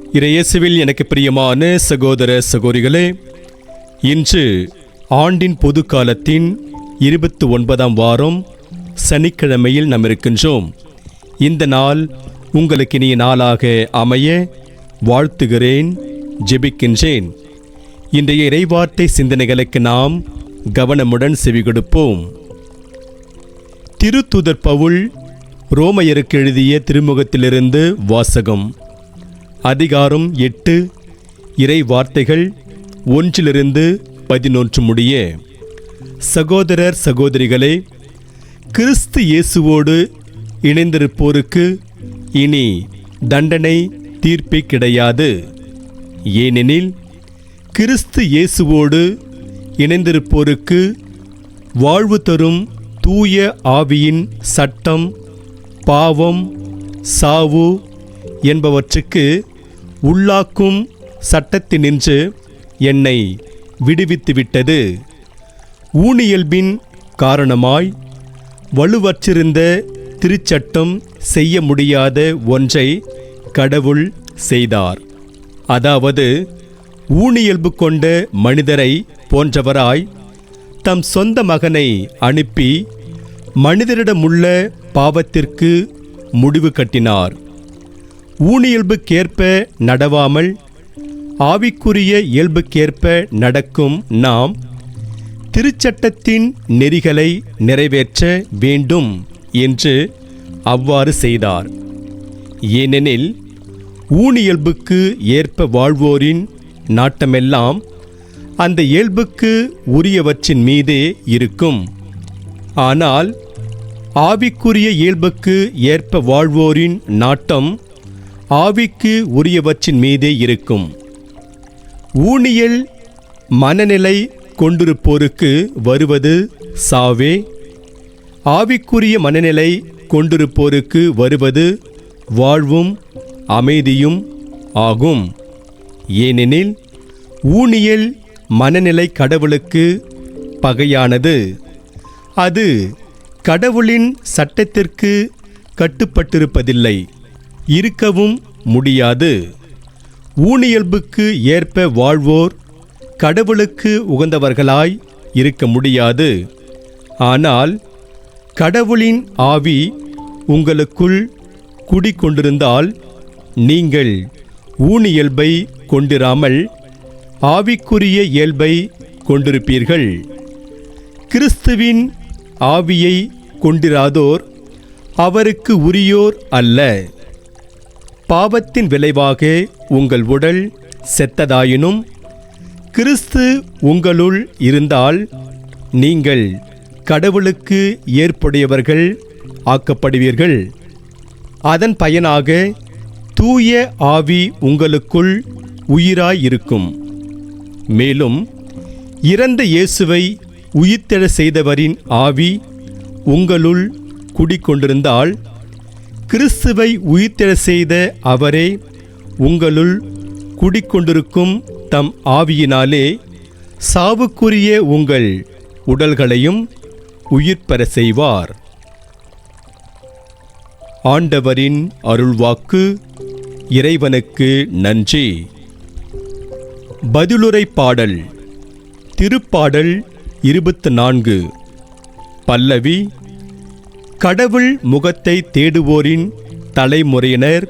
இயேசுவில் எனக்கு பிரியமான சகோதர சகோதரிகளே, இன்று ஆண்டின் பொது காலத்தின் 29ஆம் வாரம் சனிக்கிழமையில் நாம் இருக்கின்றோம். இந்த நாள் உங்களுக்கு இனிய நாளாக அமைய வாழ்த்துகிறேன், ஜெபிக்கின்றேன். இன்றைய இறைவார்த்தை சிந்தனைகளுக்கு நாம் கவனமுடன் செவிகொடுப்போம். திருத்தூதர் பவுல் ரோமையருக்கு எழுதிய திருமுகத்திலிருந்து வாசகம். அதிகாரம் 8, இறை வார்த்தைகள் 1-11 முடிய. சகோதரர் சகோதரிகளே, கிறிஸ்து இயேசுவோடு இணைந்திருப்போருக்கு இனி தண்டனை தீர்ப்பே கிடையாது. ஏனெனில் கிறிஸ்து இயேசுவோடு இணைந்திருப்போருக்கு வாழ்வு தரும் தூய ஆவியின் சட்டம் பாவம், சாவு என்பவற்றுக்கு உள்ளாக்கும் சட்டத்தினின்று என்னை விடுவித்துவிட்டது. ஊனியல்பின் காரணமாய் வலுவற்றிருந்த திருச்சட்டம் செய்ய முடியாத ஒன்றை கடவுள் செய்தார். அதாவது ஊனியல்பு கொண்ட மனிதரை போன்றவராய் தம் சொந்த மகனை அனுப்பி மனிதரிடமுள்ள பாவத்திற்கு முடிவு கட்டினார். ஊனியல்புக்கேற்ப நடவாமல் ஆவிக்குரிய இயல்புக்கேற்ப நடக்கும் நாம் திருச்சட்டத்தின் நெறிகளை நிறைவேற்ற வேண்டும் என்று அவ்வாறு செய்தார். ஏனெனில் ஊனியல்புக்கு ஏற்ப வாழ்வோரின் நாட்டமெல்லாம் அந்த இயல்புக்கு உரியவற்றின் மீதே இருக்கும். ஆனால் ஆவிக்குரிய இயல்புக்கு ஏற்ப வாழ்வோரின் நாட்டம் ஆவிக்கு உரியவற்றின் மீதே இருக்கும். ஊனியல் மனநிலை கொண்டிருப்போருக்கு வருவது சாவே, ஆவிக்குரிய மனநிலை கொண்டிருப்போருக்கு வருவது வாழ்வும் அமைதியும் ஆகும். ஏனெனில் ஊனியல் மனநிலை கடவுளுக்கு பகையானது. அது கடவுளின் சட்டத்திற்கு கட்டுப்பட்டிருப்பதில்லை, இருக்கவும் முடியாது. ஊனியல்புக்கு ஏற்ப வாழ்வோர் கடவுளுக்கு உகந்தவர்களாய் இருக்க முடியாது. ஆனால் கடவுளின் ஆவி உங்களுக்குள் குடிக்கொண்டிருந்தால் நீங்கள் ஊனியல்பை கொண்டிராமல் ஆவிக்குரிய இயல்பை கொண்டிருப்பீர்கள். கிறிஸ்துவின் ஆவியை கொண்டிராதோர் அவருக்கு உரியோர் அல்ல. பாவத்தின் விளைவாக உங்கள் உடல் செத்ததாயினும் கிறிஸ்து உங்களுள் இருந்தால் நீங்கள் கடவுளுக்கு ஏற்புடையவர்கள் ஆக்கப்படுவீர்கள். அதன் பயனாக தூய ஆவி உங்களுக்குள் உயிராயிருக்கும். மேலும் இறந்த இயேசுவை உயிர்த்தெழ செய்தவரின் ஆவி உங்களுள் குடிக்கொண்டிருந்தால் கிறிஸ்துவை உயிர்த்தெழ செய்த அவரே உங்களுள் குடிக்கொண்டிருக்கும் தம் ஆவியினாலே சாவுக்குரிய உங்கள் உடல்களையும் உயிர்ப்பெற செய்வார். ஆண்டவரின் அருள்வாக்கு. இறைவனுக்கு நன்றி. பதிலுரை பாடல். திருப்பாடல் 24. பல்லவி. கடவுள் முகத்தை தேடுவோரின் தலைமுறையினர்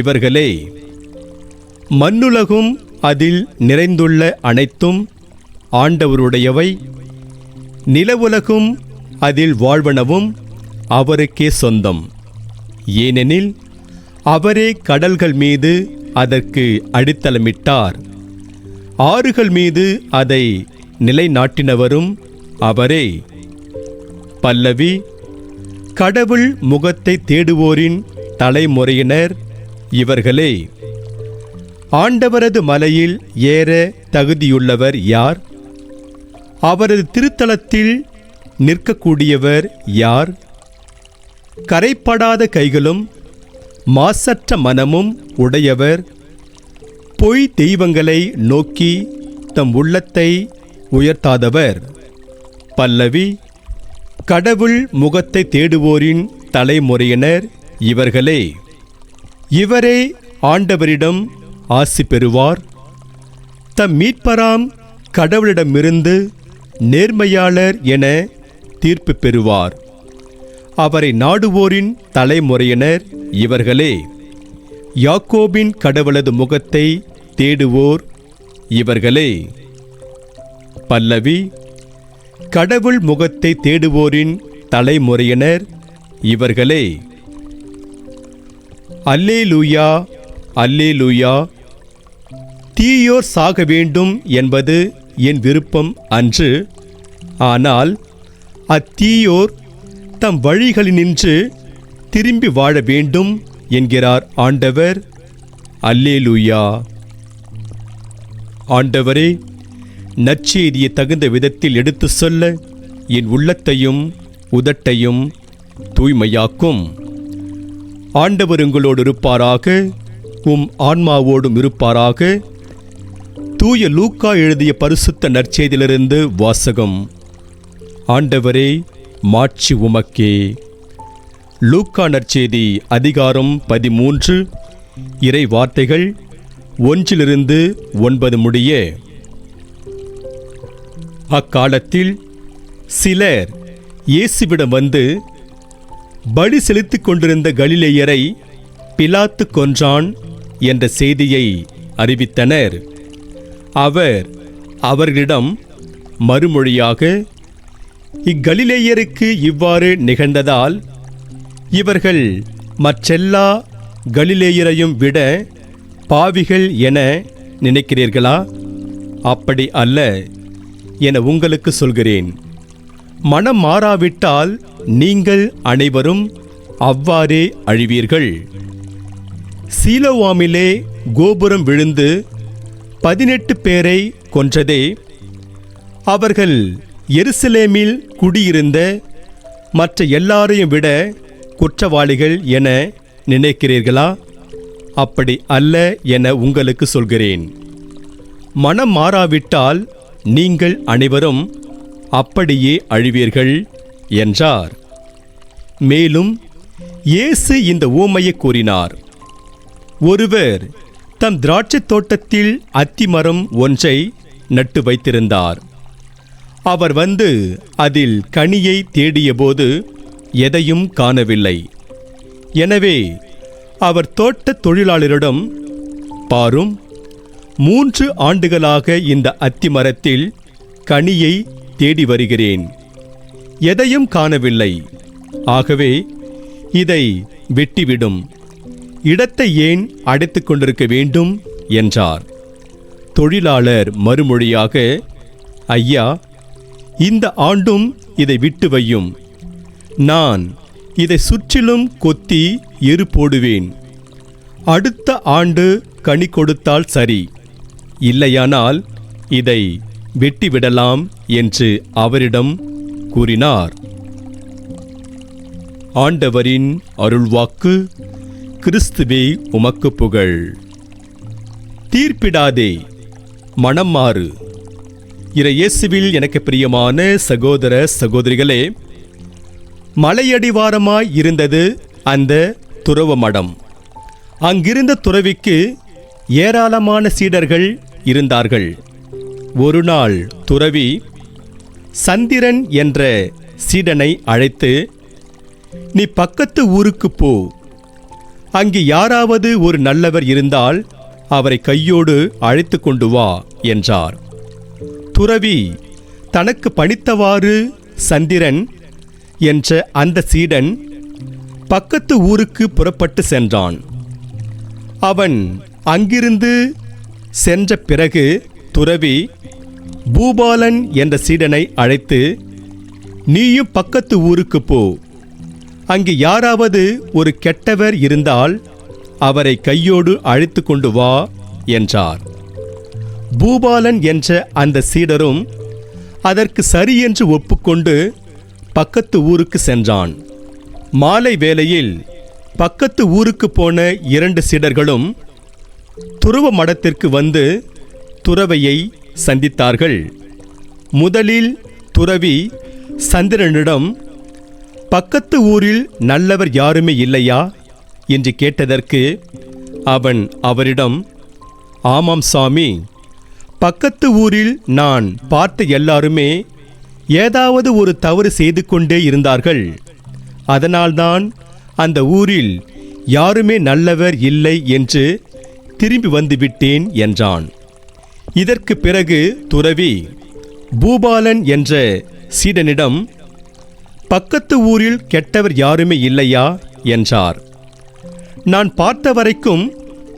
இவர்களே. மண்ணுலகும் அதில் நிறைந்துள்ள அனைத்தும் ஆண்டவருடையவை. நிலவுலகும் அதில் வாழ்வனவும் அவருக்கே சொந்தம். ஏனெனில் அவரே கடல்கள் மீது அதற்கு அடித்தளமிட்டார். ஆறுகள் மீது அதை நிலைநாட்டினவரும் அவரே. பல்லவி. கடவுள் முகத்தை தேடுவோரின் தலைமுறையினர் இவர்களே. ஆண்டவரது மலையில் ஏற தகுதியுள்ளவர் யார்? அவரது திருத்தலத்தில் நிற்கக்கூடியவர் யார்? கரைப்படாத கைகளும் மாசற்ற மனமும் உடையவர், பொய் தெய்வங்களை நோக்கி தம் உள்ளத்தை உயர்த்தாதவர். பல்லவி. கடவுள் முகத்தை தேடுவோரின் தலைமுறையினர் இவர்களே. இவரே ஆண்டவரிடம் ஆசி பெறுவார். தம் மீட்பராம் கடவுளிடமிருந்து நேர்மையாளர் என தீர்ப்பு பெறுவார். அவரை நாடுவோரின் தலைமுறையினர் இவர்களே. யாக்கோபின் கடவுளது முகத்தை தேடுவோர் இவர்களே. பல்லவி. கடவுள் முகத்தை தேடுவோரின் தலைமுறையினர் இவர்களே. அல்லேலூயா, அல்லேலூயா. தீயோர் சாக வேண்டும் என்பது என் விருப்பம் அன்று. ஆனால் அத்தீயோர் தம் வழிகளினின்று திரும்பி வாழ வேண்டும் என்கிறார் ஆண்டவர். அல்லேலூயா. ஆண்டவரே, நற்செய்தியை தகுந்த விதத்தில் எடுத்து சொல்ல என் உள்ளத்தையும் உதட்டையும் தூய்மையாக்கும். ஆண்டவர் உங்களோடு இருப்பாராக, உம் ஆன்மாவோடும் இருப்பாராக. தூய லூக்கா எழுதிய பரிசுத்த நற்செய்தியிலிருந்து வாசகம். ஆண்டவரே, மாட்சி உமக்கே. லூக்கா நற்செய்தி அதிகாரம் 13, இறை வார்த்தைகள் 1-9 முடிய. அக்காலத்தில் சிலர் இயேசுவிடம் வந்து, பலி செலுத்திக் கொண்டிருந்த கலிலேயரை பிலாத்து கொன்றான் என்ற செய்தியை அறிவித்தனர். அவர் அவர்களிடம் மறுமொழியாக, இக்கலிலேயருக்கு இவ்வாறு நிகழ்ந்ததால் இவர்கள் மற்றெல்லா கலிலேயரையும் விட பாவிகள் என நினைக்கிறீர்களா? அப்படி அல்ல என உங்களுக்கு சொல்கிறேன். மனம் மாறாவிட்டால் நீங்கள் அனைவரும் அவ்வாறே அழிவீர்கள். சீலோவாமிலே கோபுரம் விழுந்து 18 பேரை கொன்றதே அவர்கள் எருசலேமில் குடியிருந்த மற்ற எல்லாரையும் விட குற்றவாளிகள் என நினைக்கிறீர்களா? அப்படி அல்ல என உங்களுக்கு சொல்கிறேன். மனம் மாறாவிட்டால் நீங்கள் அனைவரும் அப்படியே அழிவீர்கள் என்றார். மேலும் இயேசு இந்த உவமையை கூறினார். ஒருவர் தம் திராட்சைத் தோட்டத்தில் அத்திமரம் ஒன்றை நட்டு வைத்திருந்தார். அவர் வந்து அதில் கனியை தேடியபோது எதையும் காணவில்லை. எனவே அவர் தோட்டத் தொழிலாளரிடம், பாரும், 3 ஆண்டுகளாக இந்த அத்திமரத்தில் கனியை தேடி வருகிறேன், எதையும் காணவில்லை. ஆகவே இதை வெட்டிவிடும். இடத்தை ஏன் அடைத்துக் கொண்டிருக்க வேண்டும் என்றார். தொழிலாளர் மறுமொழியாக, ஐயா, இந்த ஆண்டும் இதை விட்டு வையும். நான் இதை சுற்றிலும் கொத்தி எரு போடுவேன். அடுத்த ஆண்டு கனி கொடுத்தால் சரி, இல்லையானால் இதை வெட்டிவிடலாம் என்று அவரிடம் கூறினார். ஆண்டவரின் அருள்வாக்கு. கிறிஸ்துவே உமக்கு புகழ். தீர்ப்பிடாதே, மனம் மாறு. இயேசுவில் எனக்கு பிரியமான சகோதர சகோதரிகளே, மலையடிவாரமாய் இருந்தது அந்த துறவ மடம். அங்கிருந்த துறவிக்கு ஏராளமான சீடர்கள் இருந்தார்கள். ஒரு நாள் துறவி சந்திரன் என்ற சீடனை அழைத்து, நீ பக்கத்து ஊருக்கு போ. அங்கு யாராவது ஒரு நல்லவர் இருந்தால் அவரை கையோடு அழைத்து கொண்டு வா என்றார். துறவி தனக்கு பணித்தவாறு சந்திரன் என்ற அந்த சீடன் பக்கத்து ஊருக்கு புறப்பட்டு சென்றான். அவன் அங்கிருந்து சென்ற பிறகு துறவி பூபாலன் என்ற சீடனை அழைத்து, நீயும் பக்கத்து ஊருக்கு போ. அங்கு யாராவது ஒரு கெட்டவர் இருந்தால் அவரை கையோடு அழைத்து கொண்டு வா என்றார். பூபாலன் என்ற அந்த சீடரும் அதற்கு சரி என்று ஒப்புக்கொண்டு பக்கத்து ஊருக்கு சென்றான். மாலை வேளையில் பக்கத்து ஊருக்கு போன 2 சீடர்களும் துறவ மடத்திற்கு வந்து துறவையை சந்தித்தார்கள். முதலில் துறவி சந்திரனிடம், பக்கத்து ஊரில் நல்லவர் யாருமே இல்லையா என்று கேட்டதற்கு அவன் அவரிடம், ஆமாம் சாமி, பக்கத்து ஊரில் நான் பார்த்த எல்லாருமே ஏதாவது ஒரு தவறு செய்து கொண்டே இருந்தார்கள். அதனால்தான் அந்த ஊரில் யாருமே நல்லவர் இல்லை என்று திரும்பி வந்துவிட்டேன் என்றான். இதற்கு பிறகு துறவி பூபாலன் என்ற சீடனிடம், பக்கத்து ஊரில் கெட்டவர் யாருமே இல்லையா என்றார். நான் பார்த்த வரைக்கும்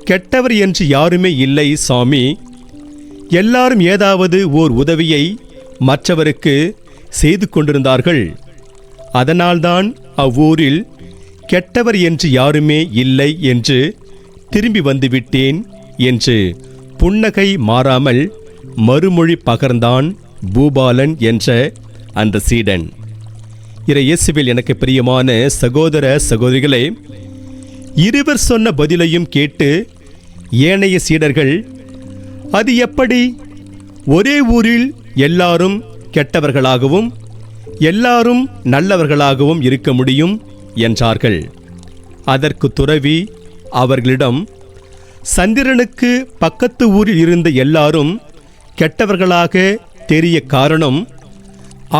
கெட்டவர் என்று யாருமே இல்லை சாமி. எல்லாரும் ஏதாவது ஓர் உதவியை மற்றவருக்கு செய்து கொண்டிருந்தார்கள். அதனால்தான் அவ்வூரில் கெட்டவர் என்று யாருமே இல்லை என்று திரும்பி வந்துவிட்டேன் என்று புன்னகை மாறாமல் மறுமொழி பகர்ந்தான் பூபாலன் என்ற அந்த சீடன். இயேசுவில் எனக்கு பிரியமான சகோதர சகோதரிகளே, இருவர் சொன்ன பதிலையும் கேட்டு ஏனைய சீடர்கள், அது எப்படி ஒரே ஊரில் எல்லாரும் கெட்டவர்களாகவும் எல்லாரும் நல்லவர்களாகவும் இருக்க முடியும் என்றார்கள். அதற்கு துறவி அவர்களிடம், சந்திரனுக்கு பக்கத்து ஊரில் இருந்த எல்லாரும் கெட்டவர்களாக தெரிய காரணம்,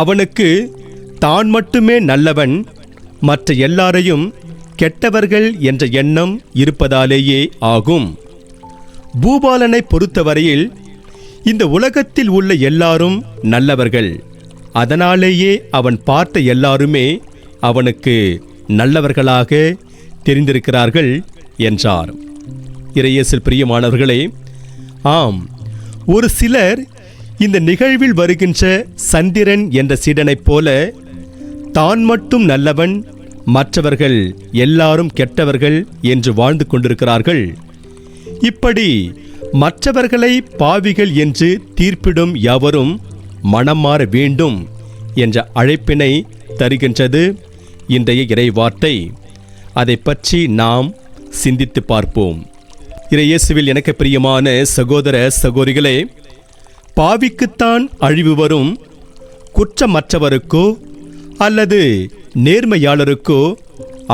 அவனுக்கு தான் மட்டுமே நல்லவன், மற்ற எல்லாரையும் கெட்டவர்கள் என்ற எண்ணம் இருப்பதாலேயே ஆகும். பூபாலனை பொறுத்தவரையில் இந்த உலகத்தில் உள்ள எல்லாரும் நல்லவர்கள். அதனாலேயே அவன் பார்த்த எல்லாருமே அவனுக்கு நல்லவர்களாக தெரிந்திருக்கிறார்கள் என்றார். இறையேசில் பிரியமானவர்களே, ஆம், ஒரு சிலர் இந்த நிகழ்வில் வருகின்ற சந்திரன் என்ற சீடனைப் போல தான் மட்டும் நல்லவன், மற்றவர்கள் எல்லாரும் கெட்டவர்கள் என்று வாழ்ந்து கொண்டிருக்கிறார்கள். இப்படி மற்றவர்களை பாவிகள் என்று தீர்ப்பிடும் எவரும் மனம் மாற வேண்டும் என்ற அழைப்பினை தருகின்றது இன்றைய இறைவார்த்தை. அதை பற்றி நாம் சிந்தித்து பார்ப்போம். இறையேசுவில் எனக்கு பிரியமான சகோதர சகோதரிகளே, பாவிக்குத்தான் அழிவு வரும், குற்றமற்றவருக்கோ அல்லது நேர்மையாளருக்கோ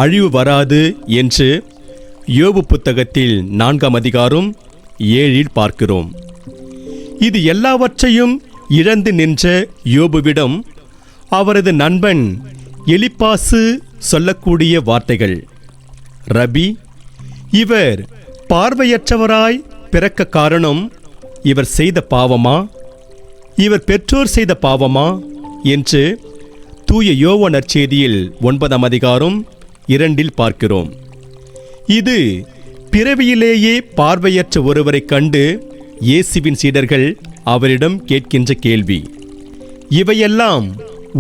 அழிவு வராது என்று யோபு புத்தகத்தில் 4ஆம் அதிகாரம் 7 பார்க்கிறோம். இது எல்லாவற்றையும் இழந்து நின்ற யோபுவிடம் அவரது நண்பன் எலிப்பாசு சொல்லக்கூடிய வார்த்தைகள். ரபி, இவர் பார்வையற்றவராய் பிறக்க காரணம் இவர் செய்த பாவமா, இவர் பெற்றோர் செய்த பாவமா என்று தூய யோவான் நற்செய்தியில் 9ஆம் அதிகாரம் 2 பார்க்கிறோம். இது பிறவியிலேயே பார்வையற்ற ஒருவரை கண்டு இயேசுவின் சீடர்கள் அவரிடம் கேட்கின்ற கேள்வி. இவையெல்லாம்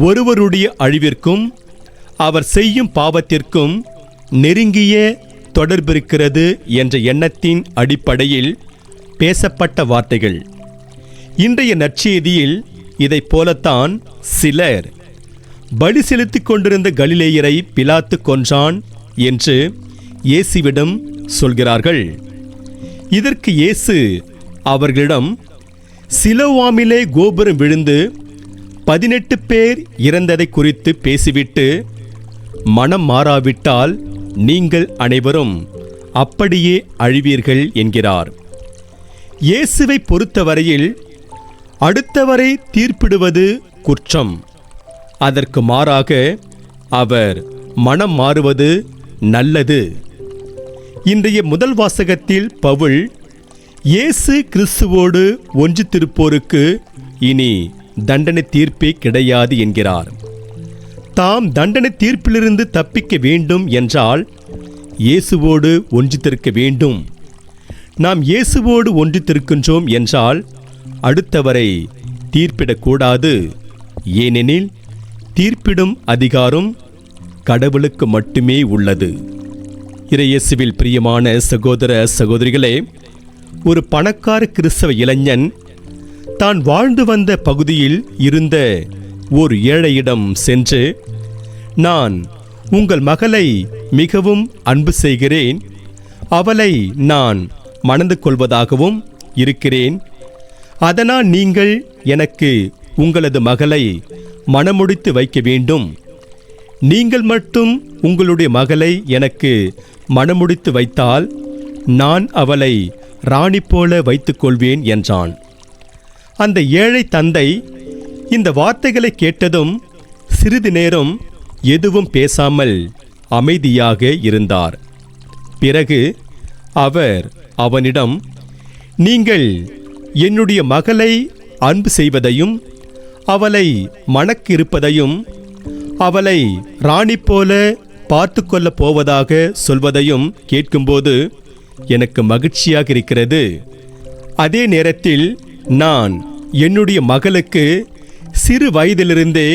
ஒருவருடைய அழிவிற்கும் அவர் செய்யும் பாவத்திற்கும் நெருங்கிய தொடர்பிருக்கிறது என்ற எண்ணத்தின் அடிப்படையில் பேசப்பட்ட வார்த்தைகள். இன்றைய நற்செய்தியில் இதைப் போலத்தான் சிலர் பலி செலுத்திக் கொண்டிருந்த கலிலேயரை பிலாத்து கொன்றான் என்று இயேசுவிடம் சொல்கிறார்கள். இதற்கு இயேசு அவர்களிடம், சிலோவாமிலே கோபுரம் விழுந்து 18 பேர் இறந்ததை குறித்து பேசிவிட்டு, மனம் மாறாவிட்டால் நீங்கள் அனைவரும் அப்படியே அழிவீர்கள் என்கிறார். இயேசுவை பொறுத்தவரையில் அடுத்தவரை தீர்ப்பிடுவது குற்றம். அதற்கு மாறாக அவர் மனம் மாறுவது நல்லது. இன்றைய முதல் வாசகத்தில் பவுல் இயேசு கிறிஸ்துவோடு ஒன்றித்திருப்போருக்கு இனி தண்டனை தீர்ப்பே கிடையாது என்கிறார். தாம் தண்டனை தீர்ப்பிலிருந்து தப்பிக்க வேண்டும் என்றால் இயேசுவோடு ஒன்றித்திருக்க வேண்டும். நாம் இயேசுவோடு ஒன்றித்திருக்கின்றோம் என்றால் அடுத்தவரை தீர்ப்பிடக்கூடாது. ஏனெனில் தீர்ப்பிடும் அதிகாரம் கடவுளுக்கு மட்டுமே உள்ளது. இறையேசுவில் பிரியமான சகோதர சகோதரிகளே, ஒரு பணக்கார கிறிஸ்தவ இளைஞன் தான் வாழ்ந்து வந்த பகுதியில் இருந்த ஓர் ஏழையிடம் சென்று, நான் உங்கள் மகளை மிகவும் அன்பு செய்கிறேன், அவளை நான் மணந்து கொள்வதாகவும் இருக்கிறேன். அதனால் நீங்கள் எனக்கு உங்களது மகளை மணமுடித்து வைக்க வேண்டும். நீங்கள் மட்டும் உங்களுடைய மகளை எனக்கு மணமுடித்து வைத்தால் நான் அவளை ராணி போல வைத்துக்கொள்வேன் என்றான். அந்த ஏழை தந்தை இந்த வார்த்தைகளை கேட்டதும் சிறிது நேரம் எதுவும் பேசாமல் அமைதியாக இருந்தார். பிறகு அவர் அவனிடம், நீங்கள் என்னுடைய மகளை அன்பு செய்வதையும் அவளை மணக்கு இருப்பதையும் அவளை ராணி போல பார்த்து கொள்ளப் போவதாக சொல்வதையும் கேட்கும்போது எனக்கு மகிழ்ச்சியாக இருக்கிறது. அதே நேரத்தில் நான் என்னுடைய மகளுக்கு சிறு வயதிலிருந்தே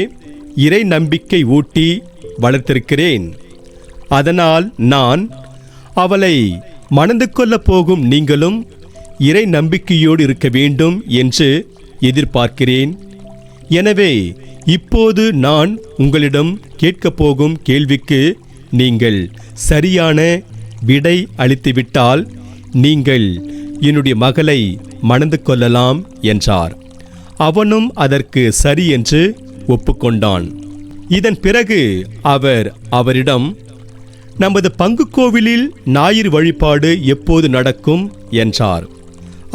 இறை நம்பிக்கை ஊட்டி வளர்த்திருக்கிறேன். அதனால் நான் அவளை மணந்து கொள்ளப் போகும் நீங்களும் இறை நம்பிக்கையோடு இருக்க வேண்டும் என்று எதிர்பார்க்கிறேன். எனவே இப்போது நான் உங்களிடம் கேட்கப் போகும் கேள்விக்கு நீங்கள் சரியான விடை அளித்துவிட்டால் நீங்கள் என்னுடைய மகளை மணந்து கொள்ளலாம் என்றார். அவனும் அதற்கு சரி என்று ஒப்புக்கொண்டான். இதன் பிறகு அவர் அவரிடம், நமது பங்கு கோவிலில் ஞாயிறு வழிபாடு எப்போது நடக்கும் என்றார்.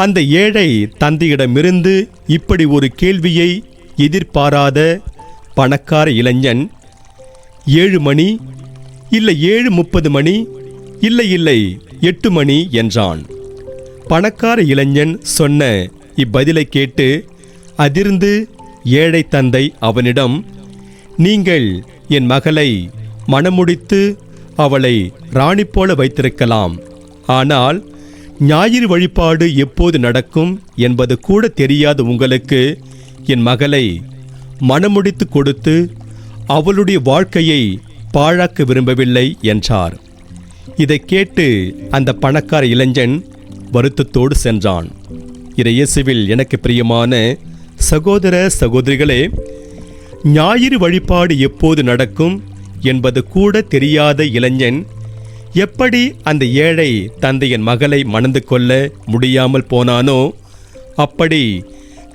அந்த ஏழை தந்தையிடமிருந்து இப்படி ஒரு கேள்வியை எதிர்பாராத பணக்கார இளைஞன் 7 மணி, இல்லை 7:30 மணி, இல்லை 8 மணி என்றான். பணக்கார இளைஞன் சொன்ன இப்பதிலை கேட்டு அதிர்ந்து ஏழை தந்தை அவனிடம், நீங்கள் என் மகளை மணமுடித்து அவளை ராணி போல வைத்திருக்கலாம், ஆனால் ஞாயிறு வழிபாடு எப்போது நடக்கும் என்பது கூட தெரியாத உங்களுக்கு என் மகளை மணமுடித்து கொடுத்து அவளுடைய வாழ்க்கையை பாழாக்க விரும்பவில்லை என்றார். இதை கேட்டு அந்த பணக்கார இளைஞன் வருத்தத்தோடு சென்றான். இயேசுவில் எனக்கு பிரியமான சகோதர சகோதரிகளே, ஞாயிறு வழிபாடு எப்போது நடக்கும் என்பது கூட தெரியாத இளைஞன் எப்படி அந்த ஏழை தந்தையின் மகளை மணந்து கொள்ள முடியாமல் போனானோ, அப்படி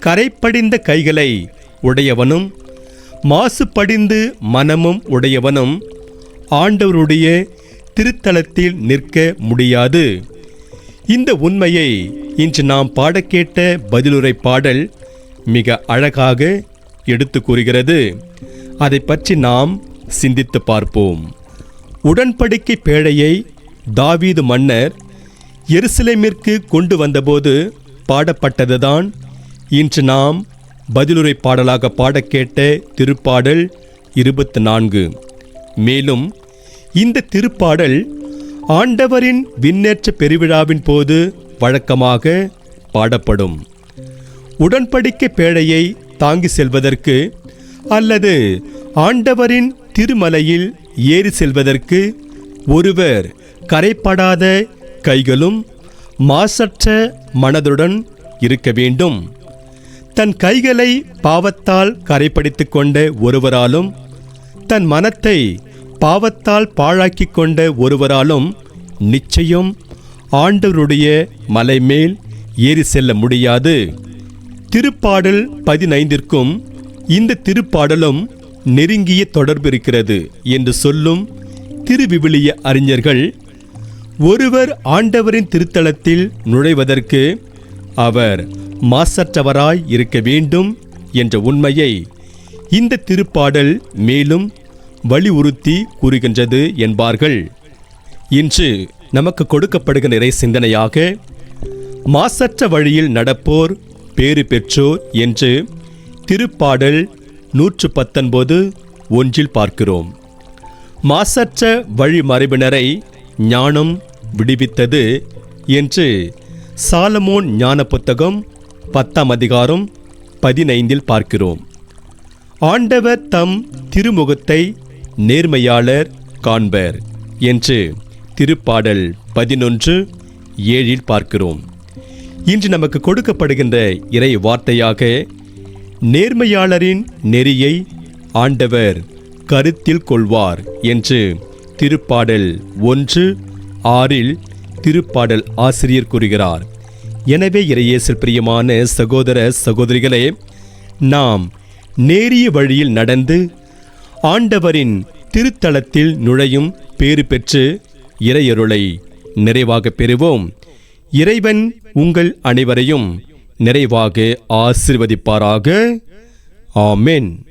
கரைப்படிந்த கைகளை உடையவனும் மாசுபடிந்து மனமும் உடையவனும் ஆண்டவருடைய திருத்தலத்தில் நிற்க முடியாது. இந்த உண்மையை இன்று நாம் பாடக்கேட்ட பதிலுரை பாடல் மிக அழகாக எடுத்து கூறுகிறது. அதை பற்றி நாம் சிந்தித்து பார்ப்போம். உடன்படிக்கை பேழையை தாவீது மன்னர் எருசலேமிற்கு கொண்டு வந்தபோது பாடப்பட்டதுதான் இன்று நாம் பதிலுரை பாடலாக பாடக்கேட்ட திருப்பாடல் 24. மேலும் இந்த திருப்பாடல் ஆண்டவரின் விண்ணேற்ற பெருவிழாவின் போது வழக்கமாக பாடப்படும். உடன்படிக்கை பேழையை தாங்கி செல்வதற்கு அல்லது ஆண்டவரின் திருமலையில் ஏறி செல்வதற்கு ஒருவர் கரைப்படாத கைகளும் மாசற்ற மனதுடன் இருக்க வேண்டும். தன் கைகளை பாவத்தால் கரைப்படுத்திக் கொண்ட ஒருவராலும் தன் மனத்தை பாவத்தால் பாழாக்கி கொண்ட ஒருவராலும் நிச்சயம் ஆண்டவருடைய மலை மேல் ஏறி செல்ல முடியாது. திருப்பாடல் 15ற்கும் இந்த திருப்பாடலும் நெருங்கிய தொடர்பு இருக்கிறது என்று சொல்லும் திருவிவிலிய அறிஞர்கள், ஒருவர் ஆண்டவரின் திருத்தலத்தில் நுழைவதற்கு அவர் மாசற்றவராய் இருக்க வேண்டும் என்ற உண்மையை இந்த திருப்பாடல் மேலும் வலியுறுத்தி கூறுகின்றது என்பார்கள். இன்று நமக்கு கொடுக்கப்படுகிற இறை சிந்தனையாக மாசற்ற வழியில் நடப்போர் பேறு பெற்றோர் என்று திருப்பாடல் 119:1 பார்க்கிறோம். மாசற்ற வழிமரபினரை ஞானம் விடுவித்தது என்று சாலமோன் ஞான புத்தகம் 10ஆம் அதிகாரம் 15 பார்க்கிறோம். ஆண்டவர் தம் திருமுகத்தை நேர்மையாளர் காண்பர் என்று திருப்பாடல் 11:7 பார்க்கிறோம். இன்று நமக்கு கொடுக்கப்படுகின்ற இறை வார்த்தையாக நேர்மையாளரின் நெறியை ஆண்டவர் கருத்தில் கொள்வார் என்று திருப்பாடல் 1:6 திருப்பாடல் ஆசிரியர் கூறுகிறார். எனவே இறையேசில் பிரியமான சகோதர சகோதரிகளே, நாம் நேரிய வழியில் நடந்து ஆண்டவரின் திருத்தலத்தில் நுழையும் பேறு பெற்று இறையருளை நிறைவாக பெறுவோம். இறைவன் உங்கள் அனைவரையும் நிறைவாக ஆசீர்வதிப்பாராக. ஆமென்.